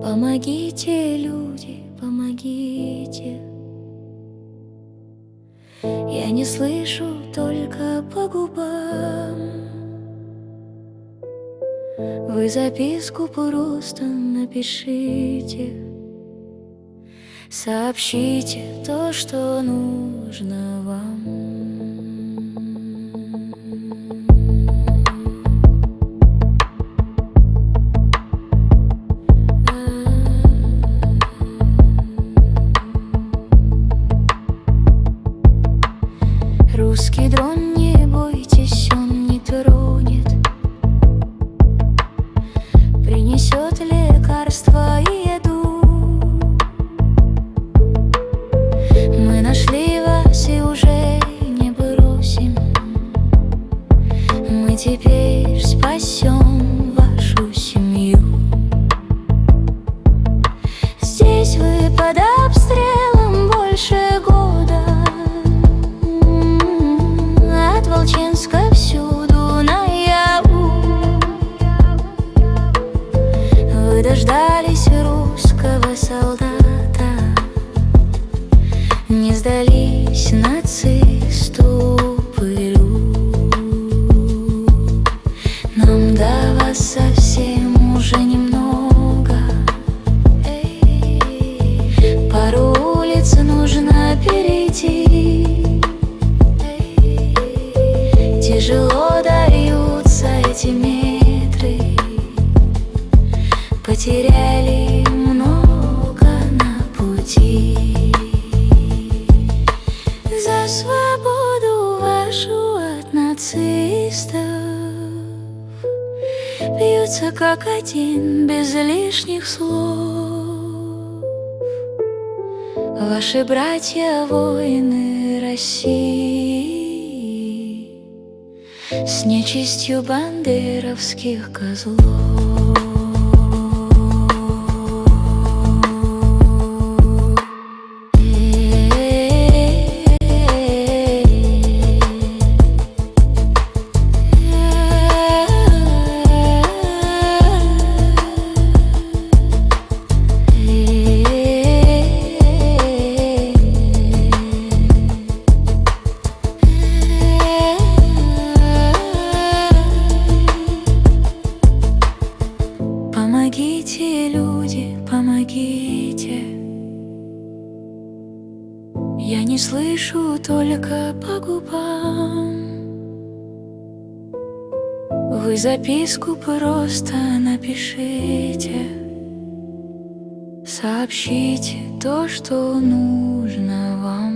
Помогите, люди, помогите. Я не слышу, только по губам. Вы записку просто напишите, сообщите то, что нужно вам. Русский дрон, не бойтесь, он не тронет. Принесет лекарства и еду. Мы нашли вас и уже не бросим. Мы теперь спасем вашу семью. Здесь вы под обстрелом больше года. От Волчанска всюду наяву. Вы дождались русского солдата, не сдались нацисту пылю. Нам до вас совсем уже немного. Пару улиц нужно перейти. Тяжело даются эти метры. Потеряли много на пути. За свободу вашу от нацистов бьются как один, без лишних слов. Ваши братья воины России с нечистью бандеровских козлов. Помогите, люди, помогите. Я не слышу, только по губам. Вы записку просто напишите, сообщите то, что нужно вам.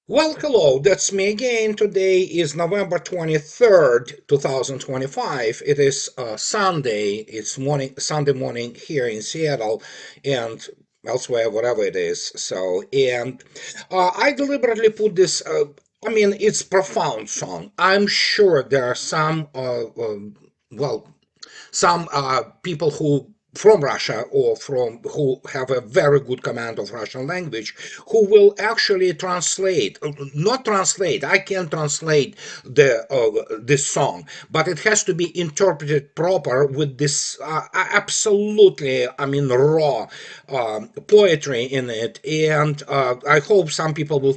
Well, hello, that's me again. Today is November 23rd, 2025. It is Sunday. It's Sunday morning here in Seattle and elsewhere, whatever it is. So, and I deliberately put this, it's profound song. I'm sure there are some, some people who from Russia or from who have a very good command of Russian language who will actually translate, not translate, I can't translate this song, but it has to be interpreted proper with this absolutely, raw poetry in it, and I hope some people will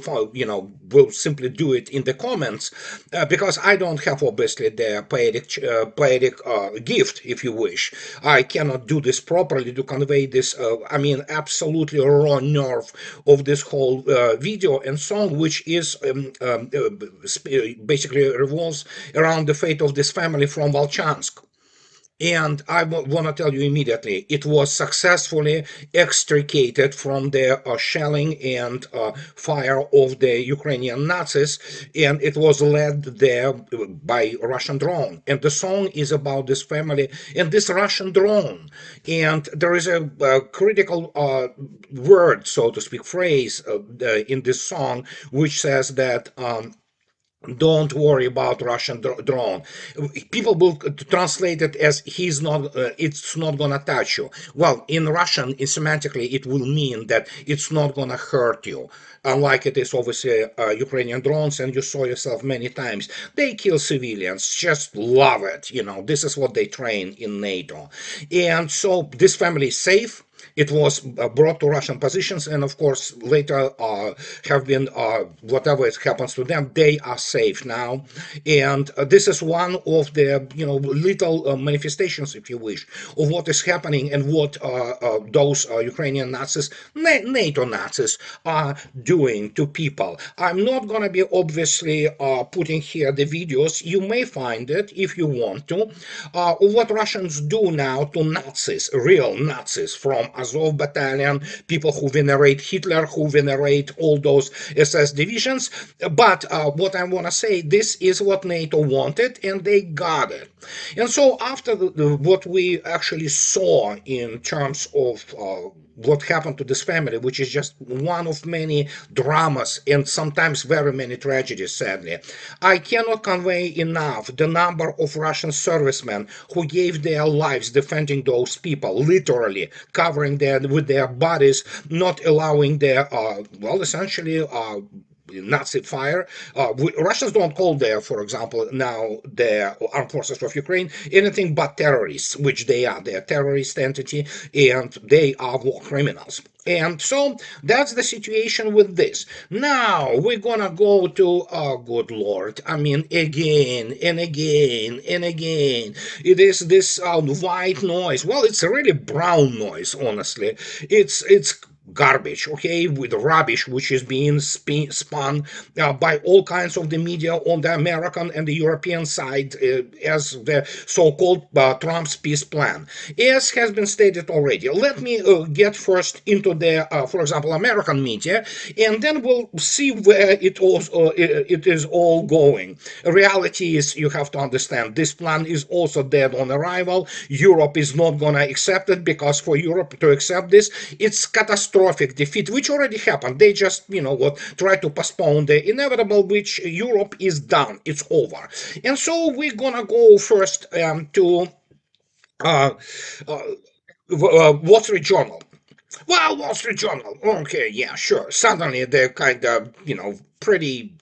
will simply do it in the comments, because I don't have obviously the poetic gift, if you wish. I cannot do this properly to convey this. I mean, absolutely raw nerve of this whole video and song, which is basically revolves around the fate of this family from Volchansk. And I want to tell you immediately, it was successfully extricated from the shelling and fire of the Ukrainian Nazis, and it was led there by Russian drone. And the song is about this family and this Russian drone. And there is a critical word, so to speak, phrase in this song, which says that. Don't worry about Russian drone. People will translate it as he's not. It's not gonna touch you. Well, in Russian, semantically, it will mean that it's not gonna hurt you. Unlike it is obviously Ukrainian drones, and you saw yourself many times. They kill civilians. Just love it. You know, this is what they train in NATO, and so this family is safe. It was brought to Russian positions, and of course, later have been whatever it happens to them, they are safe now. And this is one of the little manifestations, if you wish, of what is happening and what those Ukrainian Nazis, NATO Nazis, are doing to people. I'm not going to be obviously putting here the videos. You may find it if you want to, of what Russians do now to Nazis, real Nazis from Azov battalion, people who venerate Hitler, who venerate all those SS divisions. But what I want to say, this is what NATO wanted, and they got it. And so after what we actually saw in terms of what happened to this family, which is just one of many dramas and sometimes very many tragedies, sadly, I cannot convey enough the number of Russian servicemen who gave their lives defending those people, literally covering them with their bodies, not allowing their, essentially, Nazi fire. Russians don't call their, for example, now the armed forces of Ukraine anything but terrorists, which they are. They're a terrorist entity, and they are war criminals. And so that's the situation with this. Now we're gonna go to, oh good Lord, I mean, again and again and again. It is this white noise. Well, it's a really brown noise, honestly. It's garbage, okay, with rubbish which is being spun by all kinds of the media on the American and the European side as the so-called Trump's peace plan. As has been stated already, let me get first into the, for example, American media, and then we'll see where it is all going. Reality is, you have to understand, this plan is also dead on arrival. Europe is not gonna accept it, because for Europe to accept this, it's catastrophic defeat, which already happened. They just, try to postpone the inevitable, which Europe is done. It's over. And so we're gonna go first to uh, uh, Wall Street Journal. Well, Wall Street Journal. Okay, yeah, sure. Suddenly they're kind of, pretty,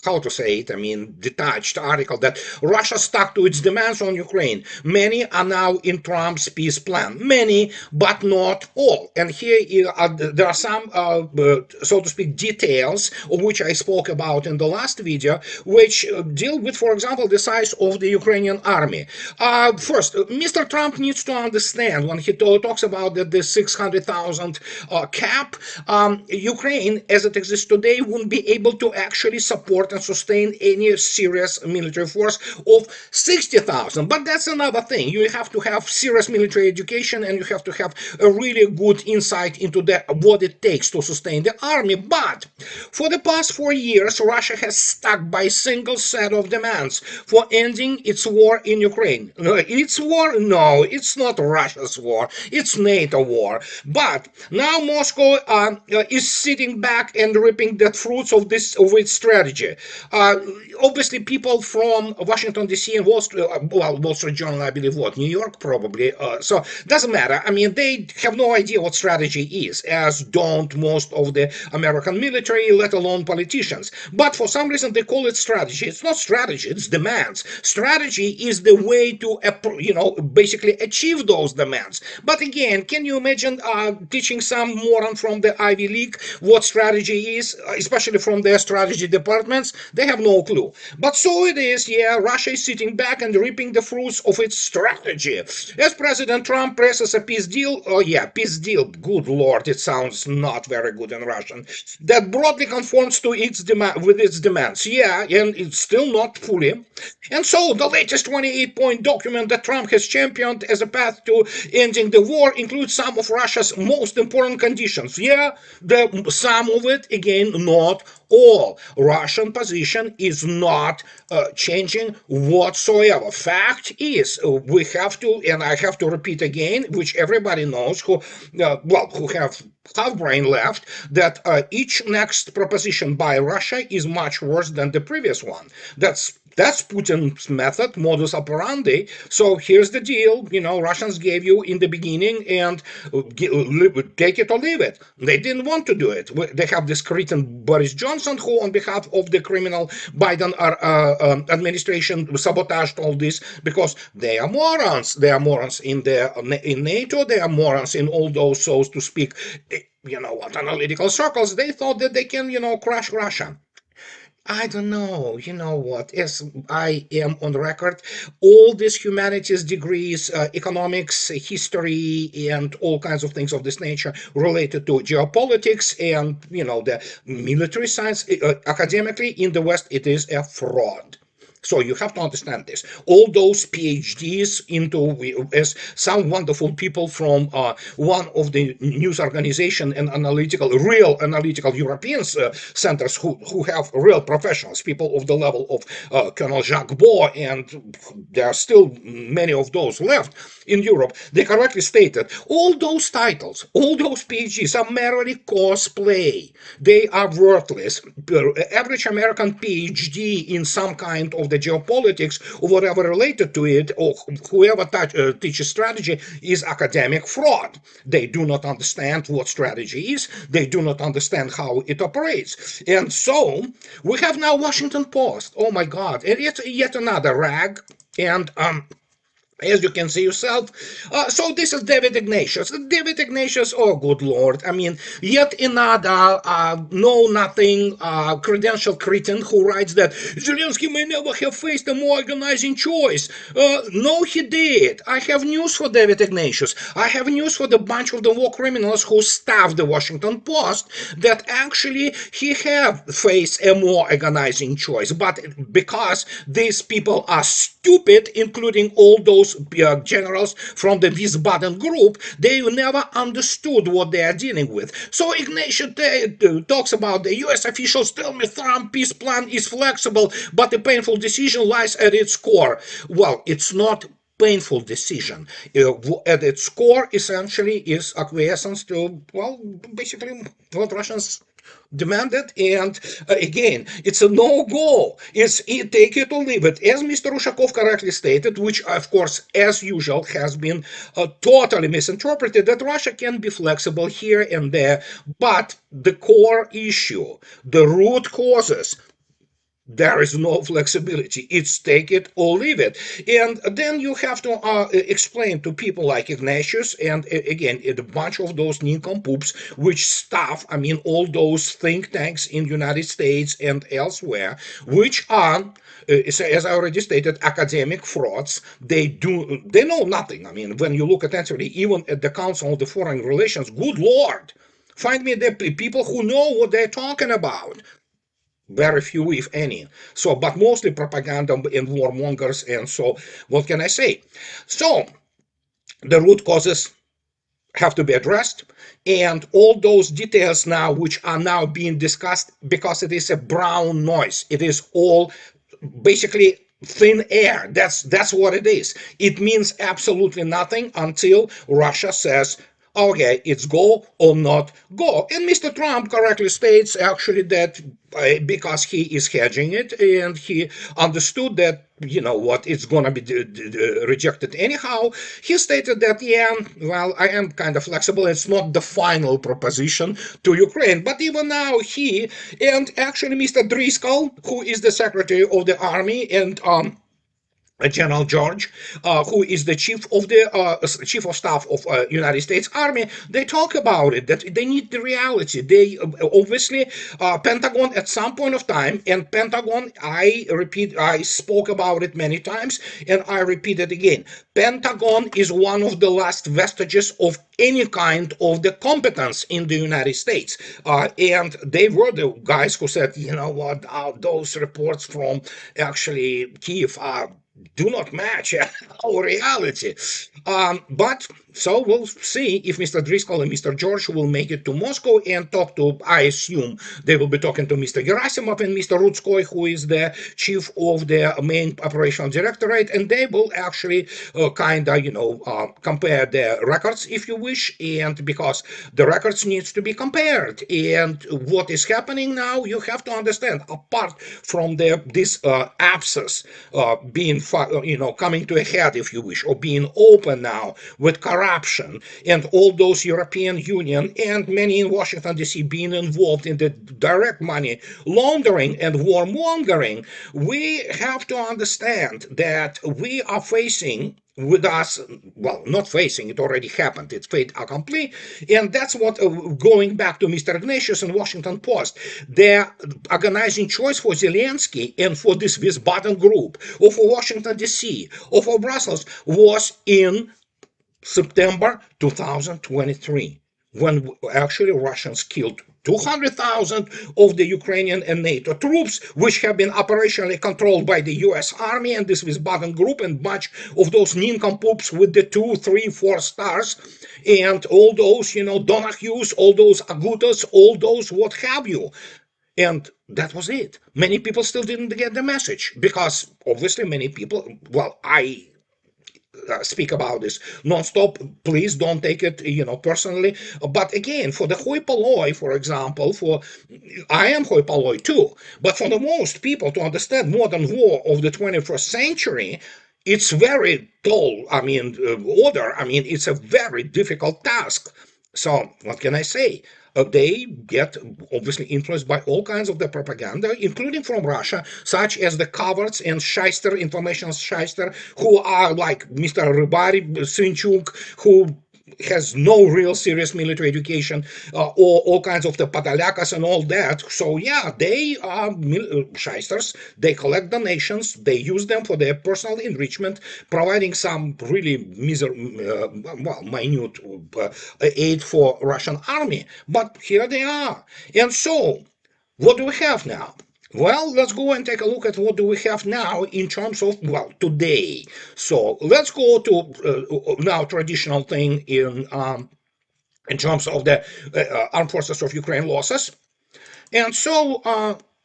how to say it, I mean, detached article that Russia stuck to its demands on Ukraine. Many are now in Trump's peace plan. Many, but not all. And here there are some, so to speak, details of which I spoke about in the last video, which deal with, for example, the size of the Ukrainian army. First, Mr. Trump needs to understand when he talks about the 600,000 cap, Ukraine, as it exists today, won't be able to actually support and sustain any serious military force of 60,000. But that's another thing. You have to have serious military education, and you have to have a really good insight into what it takes to sustain the army. But for the past 4 years, Russia has stuck by a single set of demands for ending its war in Ukraine. Its war? No, it's not Russia's war. It's NATO war. But now Moscow is sitting back and reaping the fruits of its strategy. strategy. Uh, Obviously, people from Washington D.C. and Wall Street, well, Wall Street Journal, I believe, what New York probably. So doesn't matter. I mean, they have no idea what strategy is, as don't most of the American military, let alone politicians. But for some reason, they call it strategy. It's not strategy; it's demands. Strategy is the way to, basically achieve those demands. But again, can you imagine teaching some moron from the Ivy League what strategy is, especially from their strategy departments? They have no clue. But so it is, yeah, Russia is sitting back and reaping the fruits of its strategy. As President Trump presses a peace deal, oh yeah, peace deal, good lord, it sounds not very good in Russian, that broadly conforms to its demand with its demands. Yeah, and it's still not fully. And so the latest 28-point document that Trump has championed as a path to ending the war includes some of Russia's most important conditions. Yeah, some of it, again, not all. Russian position is not changing whatsoever. Fact is, we have to, and I have to repeat again, which everybody knows who have half brain left, that each next proposition by Russia is much worse than the previous one. That's Putin's method, modus operandi. So here's the deal, Russians gave you in the beginning, and take it or leave it. They didn't want to do it. They have this cretin Boris Johnson, who on behalf of the criminal Biden administration sabotaged all this, because they are morons. They are morons in NATO. They are morons in all those, so to speak, analytical circles. They thought that they can, crush Russia. I don't know. You know what? As I am on record, all these humanities degrees, economics, history, and all kinds of things of this nature related to geopolitics and, the military science, academically in the West, it is a fraud. So you have to understand this. All those PhDs as some wonderful people from one of the news organization and real analytical European centers who have real professionals, people of the level of Colonel Jacques Beau, and there are still many of those left in Europe. They correctly stated all those titles, all those PhDs are merely cosplay. They are worthless. Average American PhD in some kind of the geopolitics or whatever related to it, or whoever teaches strategy, is academic fraud. They do not understand what strategy is. They do not understand how it operates. And so we have now Washington Post. Oh my God. And it's yet another rag. And as you can see yourself. So this is David Ignatius. David Ignatius, oh good lord. I mean, yet another know-nothing credential cretin who writes that Zelensky may never have faced a more organizing choice. No, he did. I have news for David Ignatius. I have news for the bunch of the war criminals who staffed the Washington Post, that actually he have faced a more organizing choice. But because these people are stupid, including all those generals from the Wiesbaden group, they never understood what they are dealing with. So Ignatius talks about the US officials tell me Trump peace plan is flexible, but the painful decision lies at its core. Well, it's not painful decision. At its core, essentially, is acquiescence to, well, basically what Russians demanded. And again, it's a no-go. It's take it or leave it. As Mr. Ushakov correctly stated, which of course, as usual, has been totally misinterpreted, that Russia can be flexible here and there, but the core issue, the root causes, there is no flexibility. It's take it or leave it. And then you have to explain to people like Ignatius and again a bunch of those nincompoops which staff, I mean, all those think tanks in the United States and elsewhere, which are as I already stated, academic frauds. They know nothing. I mean, when you look attentively, even at the Council of the Foreign Relations, good lord, find me the people who know what they're talking about. Very few, if any. So, but mostly propaganda and warmongers. And so, what can I say? So, the root causes have to be addressed, and all those details now, which are now being discussed, because it is a brown noise. It is all basically thin air. That's what it is. It means absolutely nothing until Russia says, Okay, it's go or not go. And Mr. Trump correctly states actually that because he is hedging it and he understood that, you know what, it's gonna be rejected anyhow. He stated that, yeah, well, I am kind of flexible. It's not the final proposition to Ukraine, but even now he and actually Mr. Driscoll, who is the Secretary of the Army, and General George, who is the chief of staff of United States Army, they talk about it that they need the reality. They obviously Pentagon at some point of time, and Pentagon, I repeat, I spoke about it many times, and I repeat it again. Pentagon is one of the last vestiges of any kind of the competence in the United States, and they were the guys who said, you know what, those reports from actually Kiev are do not match our reality. But so we'll see if Mr. Driscoll and Mr. George will make it to Moscow and talk to, I assume they will be talking to Mr. Gerasimov and Mr. Rudskoy, who is the chief of the main operational directorate, and they will actually kind of, compare the records, if you wish, and because the records needs to be compared. And what is happening now, you have to understand, apart from this abscess being coming to a head, if you wish, or being open now with corruption and all those European Union and many in Washington D.C. being involved in the direct money laundering and warmongering, we have to understand that we are facing with us, well, not facing, it already happened, it's fait accompli, and that's what, going back to Mr. Ignatius in Washington Post, the organizing choice for Zelensky and for this Wiesbaden group, or for Washington D.C., or for Brussels, was in September 2023, when actually Russians killed 200,000 of the Ukrainian and NATO troops, which have been operationally controlled by the US Army and this Wiesbaden group, and much of those nincompoops with the 2, 3, 4 stars, and all those, Donahues, all those Agutas, all those what have you. And that was it. Many people still didn't get the message because obviously many people, well, I speak about this non-stop. Please don't take it, personally. But again, for the hoi polloi, for example, I am hoi polloi too. But for the most people to understand modern war of the 21st century, it's very tall. Order. It's a very difficult task. So what can I say? They get obviously influenced by all kinds of the propaganda, including from Russia, such as the coverts and shyster, information shyster, who are like Mr. Rybari, Sinchuk, who has no real serious military education, or all kinds of the Patalakas and all that. So yeah, they are shysters. They collect donations. They use them for their personal enrichment, providing some really minute aid for Russian army. But here they are. And so, what do we have now? Well, let's go and take a look at what do we have now in terms of, well, today. So let's go to now traditional thing in terms of the armed forces of Ukraine losses. And so,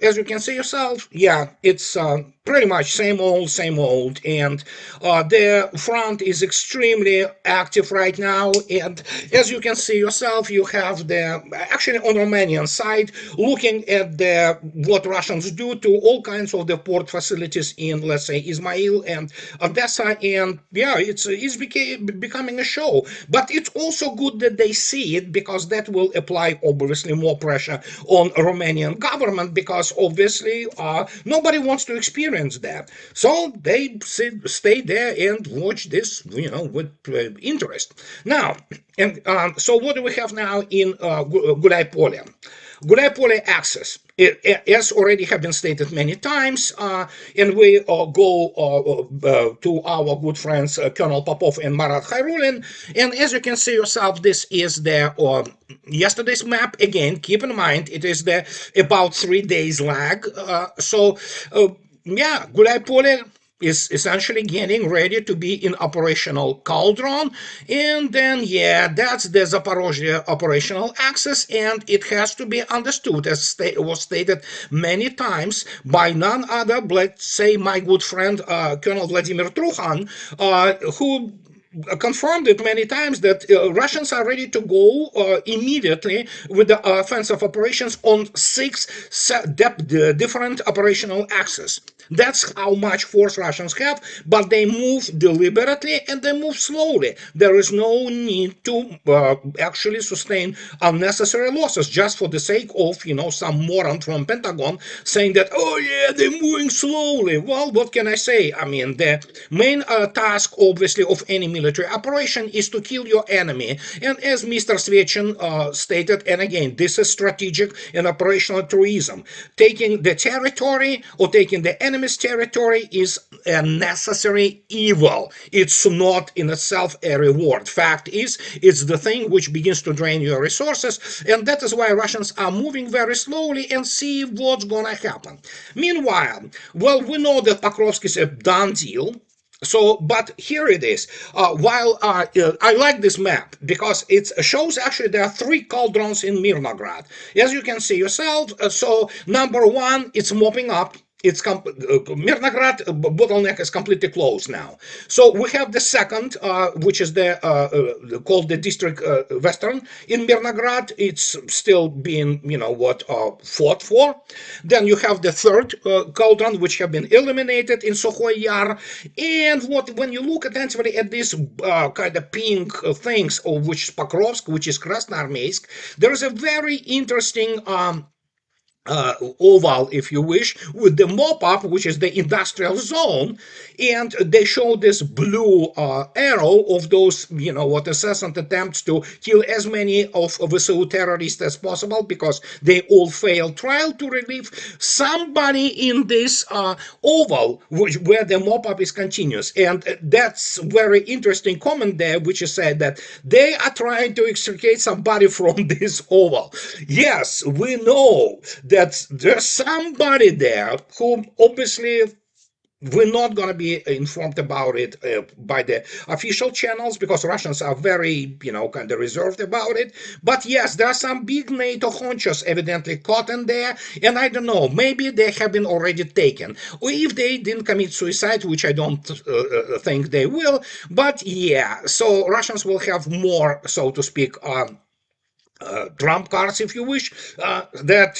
as you can see yourself, yeah, it's pretty much same old, and the front is extremely active right now. And as you can see yourself, you have the actually on Romanian side looking at the what Russians do to all kinds of the port facilities in, let's say, Ismail and Odessa, and yeah, it's becoming a show. But it's also good that they see it because that will apply obviously more pressure on Romanian government, because obviously nobody wants to experience that. So they stay there and watch this, with interest. Now, and so what do we have now in Gulai Pole? Gulai Pole access, as already have been stated many times, and we go to our good friends Colonel Popov and Marat Khairulin, and as you can see yourself, this is the yesterday's map. Again, keep in mind it is the about 3 days lag. Yeah, Gulai Pole is essentially getting ready to be in operational cauldron, and then yeah, that's the Zaporozhye operational access, and it has to be understood, as was stated many times by none other, let's say, my good friend Colonel Vladimir Trukhan, who confirmed it many times that Russians are ready to go immediately with the offensive operations on six different operational axes. That's how much force Russians have, but they move deliberately and they move slowly. There is no need to actually sustain unnecessary losses just for the sake of, some moron from Pentagon saying that, oh yeah, they're moving slowly. Well, what can I say? I mean, the main task, obviously, of any military operation is to kill your enemy. And as Mr. Svechin stated, and again, this is strategic and operational tourism. Taking the territory or taking the enemy's territory is a necessary evil. It's not in itself a reward. Fact is, it's the thing which begins to drain your resources, and that is why Russians are moving very slowly and see what's gonna happen. Meanwhile, well, we know that Pokrovsk is a done deal. So, but here it is. While I like this map because it shows actually there are three cauldrons in Mirnograd. As you can see yourself, so number one, it's mopping up. It's Mirnograd bottleneck is completely closed now. So we have the second, which is the called the district western in Mirnograd. It's still being fought for. Then you have the third cauldron, which have been eliminated in Sokhoy Yar. And when you look attentively at these kind of pink things, of which Pokrovsk, which is Krasnoarmeysk, there is a very interesting oval, if you wish, with the mop-up, which is the industrial zone, and they show this blue arrow of those, incessant attempts to kill as many of VSU terrorists as possible because they all failed. Try to relieve somebody in this oval, where the mop-up is continuous, and that's very interesting comment there, which is said that they are trying to extricate somebody from this oval. Yes, we know that there's somebody there who obviously we're not going to be informed about it by the official channels because Russians are very, kind of reserved about it. But yes, there are some big NATO honchos evidently caught in there, and I don't know, maybe they have been already taken. Or if they didn't commit suicide, which I don't think they will, but yeah, so Russians will have more, so to speak, trump cards, if you wish, that,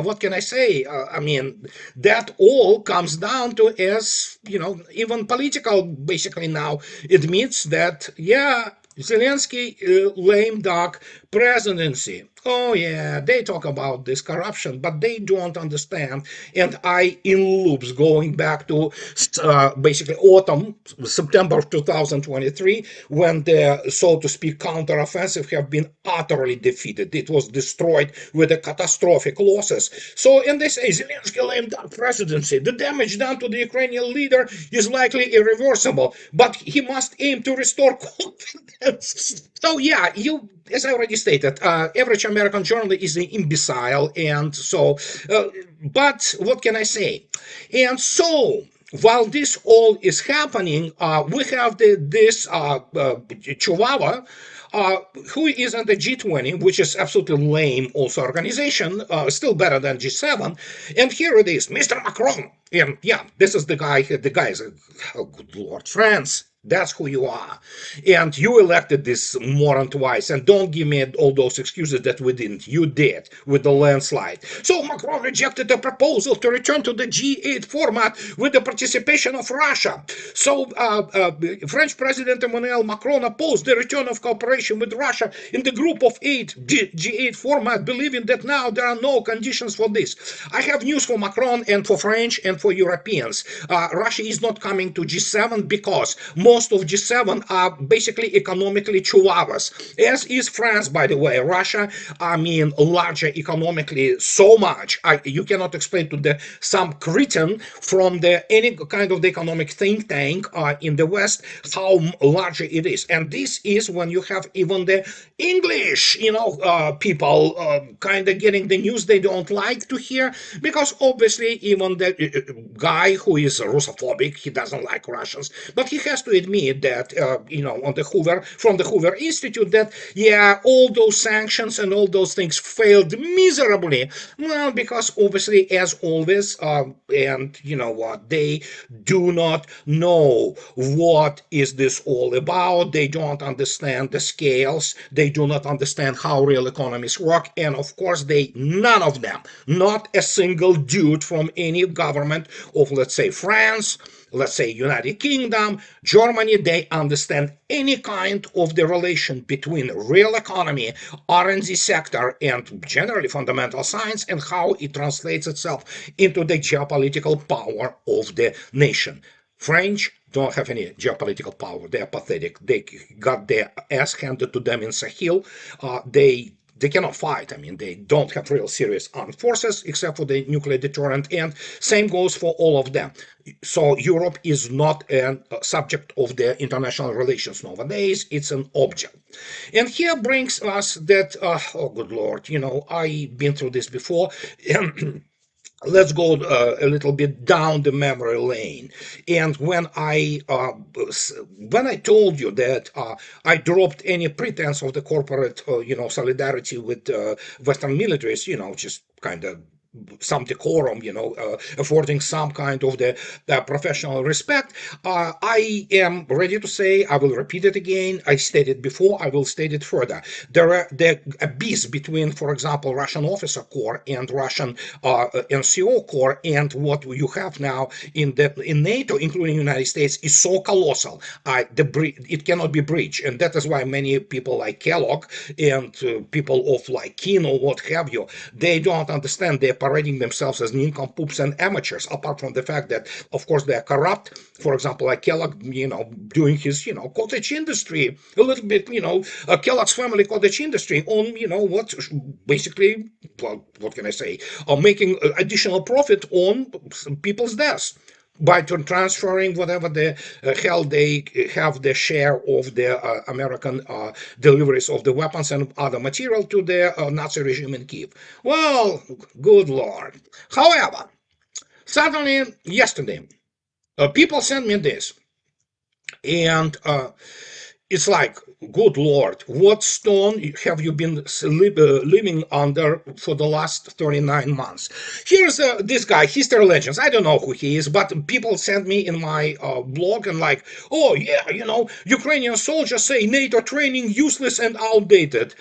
what can I say? I mean, that all comes down to, as, even political, basically now admits that, yeah, Zelensky, lame duck presidency. Oh yeah, they talk about this corruption, but they don't understand. And I, in loops, going back to basically autumn, September of 2023, when the, so to speak, counteroffensive have been utterly defeated. It was destroyed with a catastrophic losses. So, and they say Zelensky lame duck presidency. The damage done to the Ukrainian leader is likely irreversible, but he must aim to restore confidence. So yeah, as I already stated, average American journalist is an imbecile, and so, but what can I say? And so, while this all is happening, we have this Chihuahua, who is in the G20, which is absolutely lame also organization, still better than G7. And here it is, Mr. Macron. And yeah, this is the guy is, oh, good Lord, France. That's who you are. And you elected this moron twice. And don't give me all those excuses that we didn't. You did with the landslide. So Macron rejected the proposal to return to the G8 format with the participation of Russia. So French President Emmanuel Macron opposed the return of cooperation with Russia in the group of eight G8 format, believing that now there are no conditions for this. I have news for Macron and for French and for Europeans. Russia is not coming to G7 because most of G7 are basically economically chihuahuas, as is France, by the way. Russia, I mean, larger economically so much. You cannot explain to some cretin from any kind of the economic think tank in the West how larger it is. And this is when you have even the English, people kind of getting the news they don't like to hear, because obviously even the guy who is Russophobic, he doesn't like Russians, but he has to admit that, on the Hoover, from the Hoover Institute, that, yeah, all those sanctions and all those things failed miserably. Well, because obviously, as always, and you know what, they do not know what is this all about. They don't understand the scales. They do not understand how real economies work. And of course, none of them, not a single dude from any government of, let's say, France, let's say United Kingdom, Germany, they understand any kind of the relation between real economy, R&D sector, and generally fundamental science, and how it translates itself into the geopolitical power of the nation. French don't have any geopolitical power. They are pathetic. They got their ass handed to them in Sahel. They cannot fight. I mean, they don't have real serious armed forces except for the nuclear deterrent, and same goes for all of them. So Europe is not a subject of the international relations nowadays. It's an object. And here brings us that, oh, good Lord, I've been through this before. Let's go a little bit down the memory lane. And when I told you that I dropped any pretense of the corporate solidarity with Western militaries, just kind of some decorum, affording some kind of the professional respect. I am ready to say, I will repeat it again. I stated before, I will state it further. There are the abyss between, for example, Russian officer corps and Russian NCO corps, and what you have now in NATO, including the United States, is so colossal. It cannot be breached, and that is why many people like Kellogg and people of like Kino, what have you, they don't understand. They're parading themselves as nincompoops and amateurs, apart from the fact that, of course, they are corrupt. For example, like Kellogg, doing his, cottage industry, a little bit, Kellogg's family cottage industry on, what basically, well, what can I say, making additional profit on people's deaths by transferring whatever the hell they have the share of the American deliveries of the weapons and other material to the Nazi regime in Kiev. Well, good Lord. However, suddenly yesterday, people sent me this, and it's like, good Lord, what stone have you been living under for the last 39 months? Here's this guy, History Legends. I don't know who he is, but people sent me in my blog and like, oh yeah, Ukrainian soldiers say NATO training useless and outdated.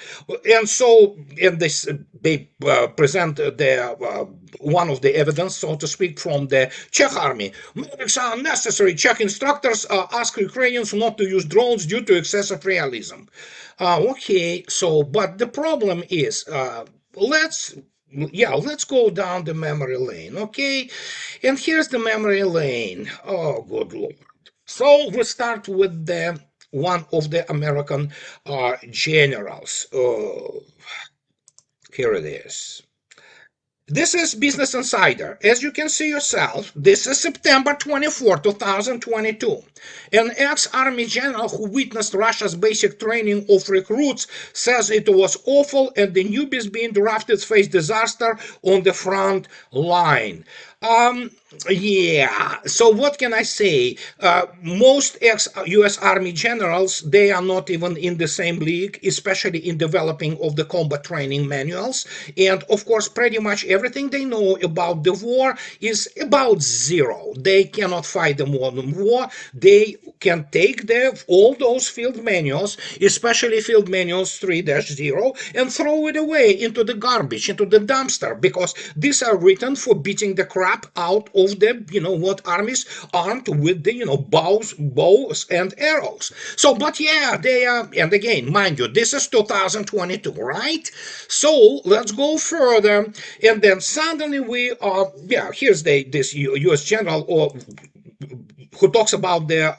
And so, and they present one of the evidence, so to speak, from the Czech army. Medics are unnecessary. Czech instructors ask Ukrainians not to use drones due to excessive realism. Okay, so, but the problem is, let's go down the memory lane, okay? And here's the memory lane. Oh, good Lord. So we start with the one of the American generals. Here it is. This is Business Insider. As you can see yourself, this is September 24, 2022. An ex-army general who witnessed Russia's basic training of recruits says it was awful and the newbies being drafted face disaster on the front line. Yeah, so what can I say? Most ex-US Army generals, they are not even in the same league, especially in developing of the combat training manuals. And of course, pretty much everything they know about the war is about zero. They cannot fight the modern war. They can take all those field manuals, especially field manuals 3-0, and throw it away into the garbage, into the dumpster, because these are written for beating the crap out of the, armies armed with the, bows and arrows. So, but yeah, they are, and again, mind you, this is 2022, right? So let's go further, and then suddenly we are, here's this U.S. general, or who talks about the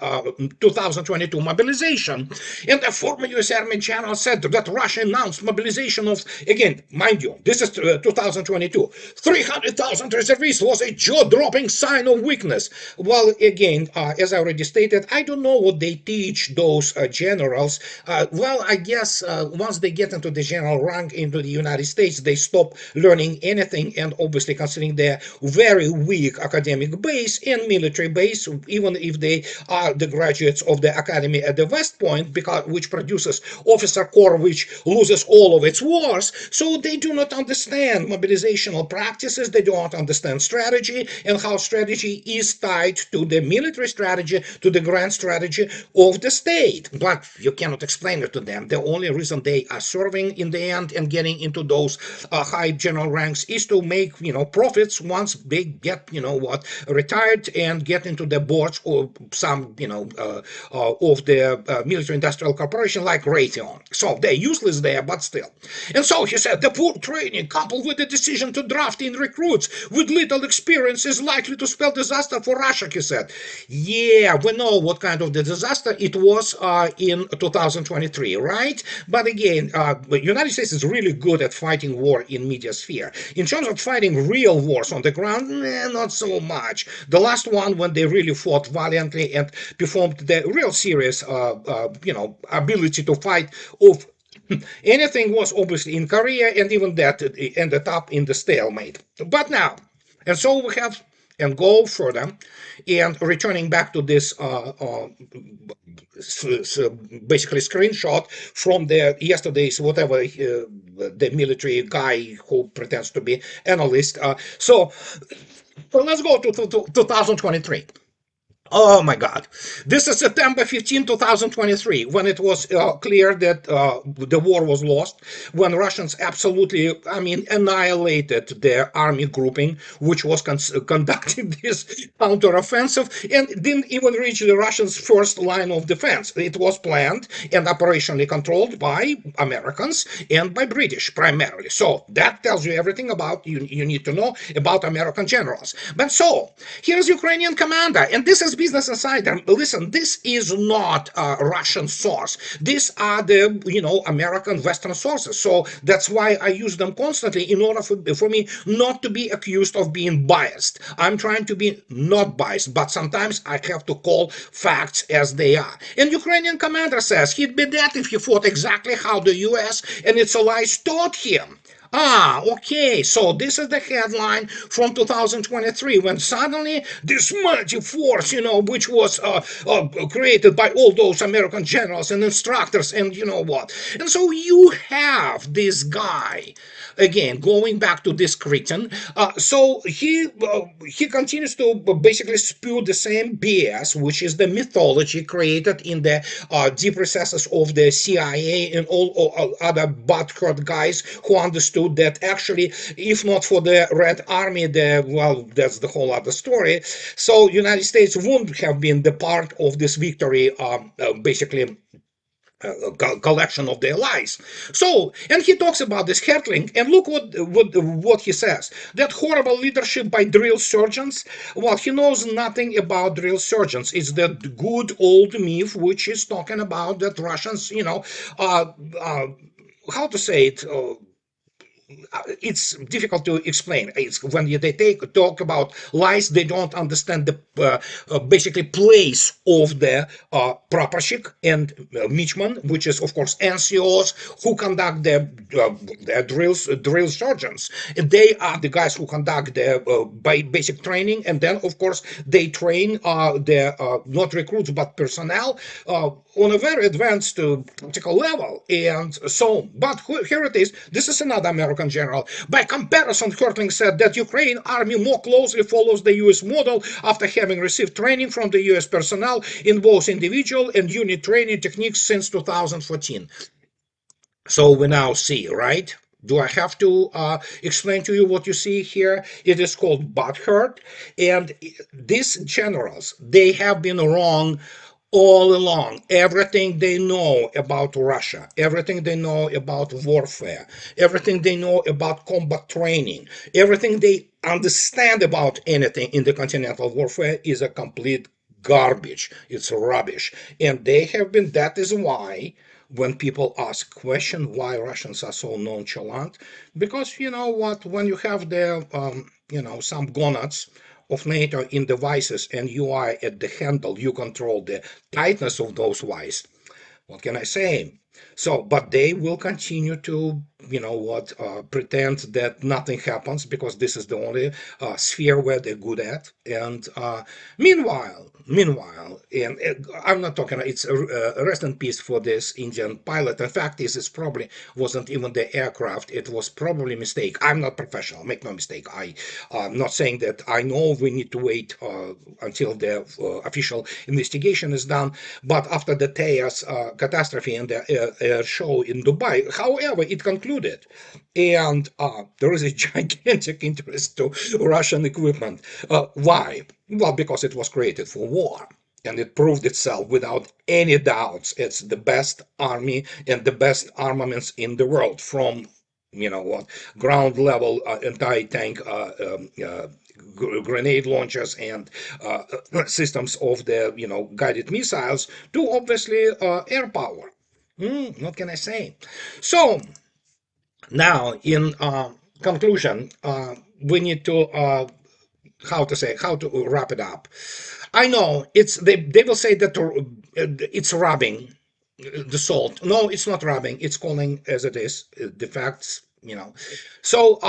2022 mobilization. And a former U.S. Army general said that Russia announced mobilization of, again, mind you, this is 2022, 300,000 reservists was a jaw-dropping sign of weakness. Well, again, as I already stated, I don't know what they teach those generals. Well, I guess once they get into the general rank into the United States, they stop learning anything, and obviously considering their very weak academic base and military base, even even if they are the graduates of the academy at the West Point, because which produces officer corps which loses all of its wars. So they do not understand mobilizational practices, they do not understand strategy, and how strategy is tied to the military strategy, to the grand strategy of the state. But you cannot explain it to them. The only reason they are serving in the end and getting into those high general ranks is to make profits once they get retired and get into the boards of some of the military industrial corporation like Raytheon. So they're useless there, but still. And so he said the poor training coupled with the decision to draft in recruits with little experience is likely to spell disaster for Russia, he said. Yeah, we know what kind of the disaster it was in 2023, right? But again, the United States is really good at fighting war in media sphere. In terms of fighting real wars on the ground, not so much. The last one, when they really fought valiantly and performed the real serious, ability to fight of anything, was obviously in Korea, and even that ended up in the stalemate. But now, and so we have and go further, and returning back to this basically screenshot from the yesterday's whatever the military guy who pretends to be analyst. So let's go to 2023. Oh my God. This is September 15, 2023, when it was clear that the war was lost, when Russians absolutely, annihilated their army grouping, which was conducting this counteroffensive, and didn't even reach the Russians' first line of defense. It was planned and operationally controlled by Americans and by British primarily. So that tells you everything about you need to know about American generals. But so here's Ukrainian commander, and this is Business Insider. Listen, this is not a Russian source. These are the American Western sources. So that's why I use them constantly in order for me not to be accused of being biased. I'm trying to be not biased, but sometimes I have to call facts as they are. And Ukrainian commander says he'd be dead if he fought exactly how the US and its allies taught him. Okay, so this is the headline from 2023, when suddenly this mighty force, which was created by all those American generals and instructors, and you know what. And so you have this guy, again, going back to this Cretan. So he continues to basically spew the same BS, which is the mythology created in the deep recesses of the CIA and all other butthurt guys who understood that actually, if not for the Red Army, that's the whole other story. So United States wouldn't have been the part of this victory, basically collection of their lies. So, and he talks about this Hertling, and look what he says. That horrible leadership by drill sergeants. Well, he knows nothing about drill sergeants. It's that good old myth which is talking about that Russians, how to say it. It's difficult to explain. It's when they talk about lies, they don't understand the basically place of the praporshchik and michman, which is of course NCOs who conduct the drill sergeants. And they are the guys who conduct the basic training, and then of course they train the not recruits but personnel on a very advanced tactical level. And so, but here it is. This is another American general. By comparison, Hertling said that Ukraine army more closely follows the US model after having received training from the US personnel in both individual and unit training techniques since 2014. So we now see, right? Do I have to explain to you what you see here? It is called butthurt. And these generals, they have been wrong all along. Everything they know about Russia, everything they know about warfare, everything they know about combat training, everything they understand about anything in the continental warfare is a complete garbage. It's rubbish. And they have been, that is why when people ask question why Russians are so nonchalant, because you know what, when you have the some gonads of NATO in devices and you are at the handle, you control the tightness of those wires. What can I say? So, but they will continue to, pretend that nothing happens because this is the only sphere where they're good at. And meanwhile, and I'm not talking. It's a rest in peace for this Indian pilot. In fact, this is probably wasn't even the aircraft. It was probably a mistake. I'm not professional. Make no mistake. I'm not saying that I know we need to wait until the official investigation is done. But after the Tejas catastrophe and the air show in Dubai, however, it concluded, and there is a gigantic interest to Russian equipment. Why? Well, because it was created for war. And it proved itself without any doubts. It's the best army and the best armaments in the world, from ground level anti-tank grenade launchers and systems of the guided missiles to obviously air power. What can I say? So now, in conclusion, we need to how to wrap it up. I know they will say that it's rubbing the salt. No, it's not rubbing. It's calling as it is the facts. So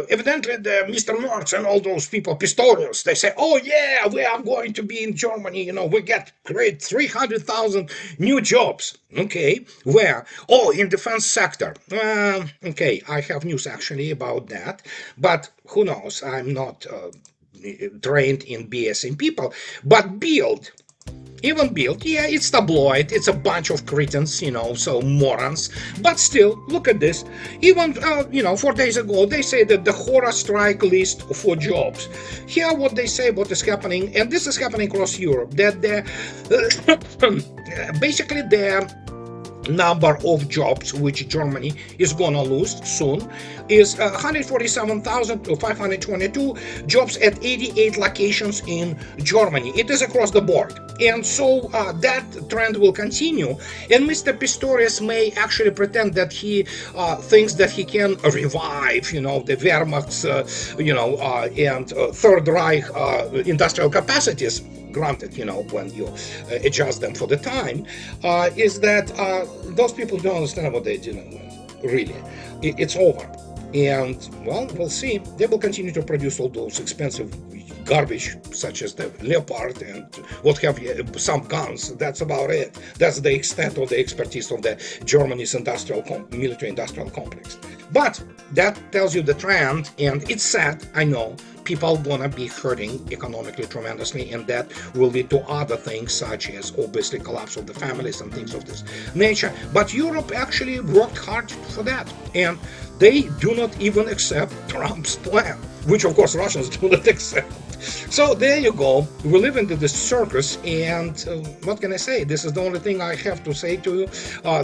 evidently, Mr. Merz and all those people, Pistorius, they say, "Oh yeah, we are going to be in Germany. We create 300,000 new jobs." Okay, where? Oh, in defense sector. Okay, I have news actually about that, but who knows? I'm not trained in BSing people, but build. Even build, yeah, it's tabloid, it's a bunch of cretins, so morons. But still, look at this. Even, 4 days ago, they say that the horror strike list for jobs. Here, what they say, what is happening, and this is happening across Europe, that basically the number of jobs which Germany is gonna lose soon is 147,522 jobs at 88 locations in Germany. It is across the board, and so that trend will continue. And Mr. Pistorius may actually pretend that he thinks that he can revive, the Wehrmacht's, and Third Reich industrial capacities. Granted, when you adjust them for the time, is that those people don't understand what they're dealing with. Really, it's over. And, well, we'll see. They will continue to produce all those expensive garbage, such as the Leopard and what have you, some guns. That's about it. That's the extent of the expertise of the Germany's military-industrial complex. But that tells you the trend, and it's sad, I know. People gonna be hurting economically tremendously, and that will lead to other things, such as obviously collapse of the families and things of this nature. But Europe actually worked hard for that, and they do not even accept Trump's plan, which of course Russians do not accept. So there you go. We live in this circus, and what can I say? This is the only thing I have to say to you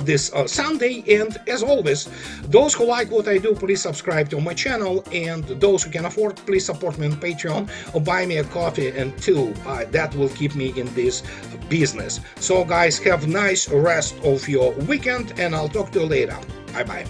this Sunday. And as always, those who like what I do, please subscribe to my channel, and those who can afford, please support me on Patreon or buy me a coffee and two. That will keep me in this business. So guys, have a nice rest of your weekend, and I'll talk to you later. Bye bye.